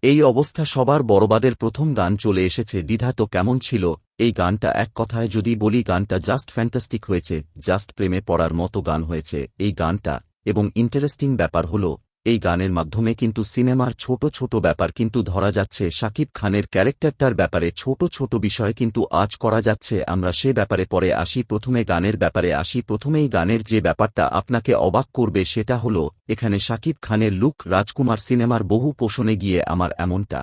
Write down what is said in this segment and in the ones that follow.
এই অবস্থা সবার বরবাদের প্রথম গান চলে এসেছে দ্বিধা তো কেমন ছিল এই গানটা এক কথায় যদি বলি গানটা জাস্ট ফ্যান্টাস্টিক হয়েছে জাস্ট প্রেমে পড়ার মতো গান হয়েছে এই গানটা এবং ইন্টারেস্টিং ব্যাপার হলো এই গানের মাধ্যমে কিন্তু সিনেমার ছোট ছোট ব্যাপার কিন্তু ধরা যাচ্ছে শাকিব খানের ক্যারেক্টারটার ব্যাপারে ছোট ছোট বিষয় কিন্তু আজ করা যাচ্ছে আমরা সে ব্যাপারে পরে আসি প্রথমে গানের ব্যাপারে আসি প্রথমেই গানের যে ব্যাপারটা আপনাকে অবাক করবে সেটা হলো এখানে শাকিব খানের লুক রাজকুমার সিনেমার বহু পোষণে গিয়ে আমার এমনটা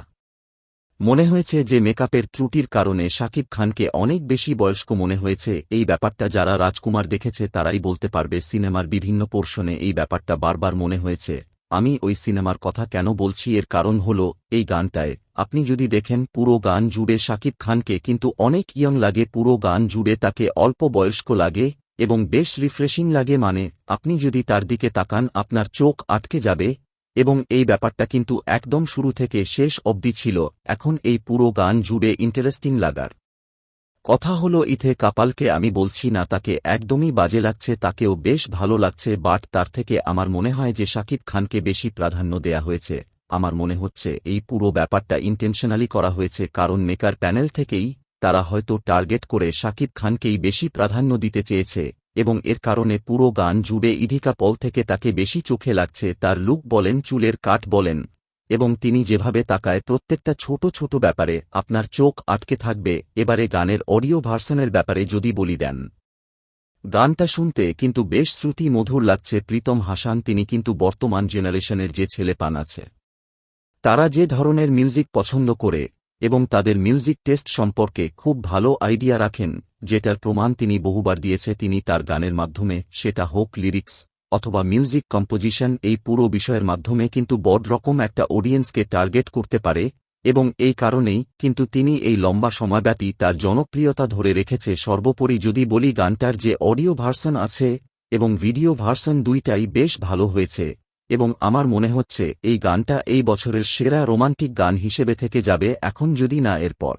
মনে হয়েছে যে মেকআপের ত্রুটির কারণে শাকিব খানকে অনেক বেশি বয়স্ক মনে হয়েছে এই ব্যাপারটা যারা রাজকুমার দেখেছে তারাই বলতে পারবে সিনেমার বিভিন্ন পোর্শনে এই ব্যাপারটা বারবার মনে হয়েছে আমি ওই সিনেমার কথা কেন বলছি এর কারণ হল এই গানটায় আপনি যদি দেখেন পুরো গান জুড়ে শাকিব খানকে কিন্তু অনেক ইয়ং লাগে পুরো গান জুড়ে তাকে অল্প বয়স্ক লাগে এবং বেশ রিফ্রেশিং লাগে মানে আপনি যদি তার দিকে তাকান আপনার চোখ আটকে যাবে এবং এই ব্যাপারটা কিন্তু একদম শুরু থেকে শেষ অবধি ছিল এখন এই পুরো গান জুড়ে ইন্টারেস্টিং লাগার কথা হলো ইথে কাপালকে আমি বলছি না তাকে একদমই বাজে লাগছে তাকেও বেশ ভালো লাগছে বাট তার থেকে আমার মনে হয় যে শাকিব খানকে বেশি প্রাধান্য দেয়া হয়েছে আমার মনে হচ্ছে এই পুরো ব্যাপারটা ইন্টেনশনালি করা হয়েছে কারণ মেকার প্যানেল থেকেই তারা হয়তো টার্গেট করে শাকিব খানকেই বেশি প্রাধান্য দিতে চেয়েছে এবং এর কারণে পুরো গান জুড়ে ইধিকা পল থেকে তাকে বেশি চোখে লাগছে তার লুক বলেন চুলের কাট বলেন এবং তিনি যেভাবে তাকায় প্রত্যেকটা ছোট ছোট ব্যাপারে আপনার চোখ আটকে থাকবে এবারে গানের অডিও ভার্সনের ব্যাপারে যদি বলি দেন গানটা শুনতে কিন্তু বেশ শ্রুতি মধুর লাগছে প্রীতম হাসান তিনি কিন্তু বর্তমান জেনারেশনের যে ছেলে পান আছে তারা যে ধরনের মিউজিক পছন্দ করে এবং তাদের মিউজিক টেস্ট সম্পর্কে খুব ভালো আইডিয়া রাখেন যেটার প্রমাণ তিনি বহুবার দিয়েছে তিনি তার গানের মাধ্যমে সেটা হোক লিরিক্স অথবা মিউজিক কম্পোজিশন এই পুরো বিষয়ের মাধ্যমে কিন্তু বড় রকম একটা অডিয়েন্সকে টার্গেট করতে পারে এবং এই কারণেই কিন্তু তিনি এই লম্বা সময়ব্যাপী তার জনপ্রিয়তা ধরে রেখেছে সর্বোপরি যদি বলি গানটার যে অডিও ভার্সন আছে এবং ভিডিও ভার্সন দুইটাই বেশ ভালো হয়েছে এবং আমার মনে হচ্ছে এই গানটা এই বছরের সেরা রোমান্টিক গান হিসেবে থেকে যাবে এখন যদি না এরপর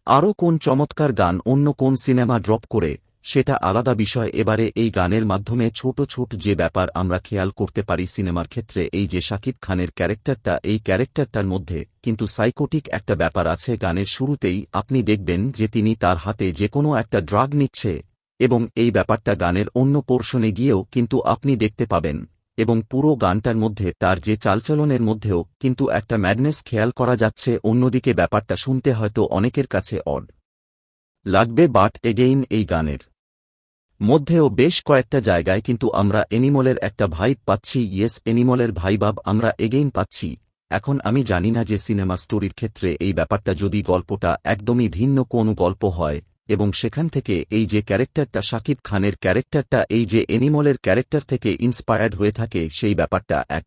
আরও কোন চমৎকার গান অন্য কোন সিনেমা ড্রপ করে সেটা আলাদা বিষয় এবারে এই গানের মাধ্যমে ছোট ছোট যে ব্যাপার আমরা খেয়াল করতে পারি সিনেমার ক্ষেত্রে এই যে শাকিব খানের ক্যারেক্টারটা এই ক্যারেক্টারটার মধ্যে কিন্তু সাইকোটিক একটা ব্যাপার আছে গানের শুরুতেই আপনি দেখবেন যে তিনি তার হাতে যে কোনো একটা ড্রাগ নিচ্ছে এবং এই ব্যাপারটা গানের অন্য পোর্শনে গিয়েও কিন্তু আপনি দেখতে পাবেন এবং পুরো গানটার মধ্যে তার যে চালচলনের মধ্যেও কিন্তু একটা ম্যাডনেস খেয়াল করা যাচ্ছে অন্যদিকে ব্যাপারটা শুনতে হয়তো অনেকের কাছে অড লাগবে বাট এগেইন এই গানের মধ্যেও বেশ কয়েকটা জায়গায় কিন্তু আমরা এনিমলের একটা ভাইব পাচ্ছি ইয়েস এনিমলের ভাইবাব আমরা এগেইন পাচ্ছি এখন আমি জানি না যে সিনেমা স্টোরির ক্ষেত্রে এই ব্যাপারটা যদি গল্পটা একদমই ভিন্ন কোনো গল্প হয় এবং সেখান থেকে এই যে ক্যারেক্টারটা শাকিব খানের ক্যারেক্টারটা এই যে এনিমলের ক্যারেক্টার থেকে ইন্সপায়ার্ড হয়ে থাকে সেই ব্যাপারটা এক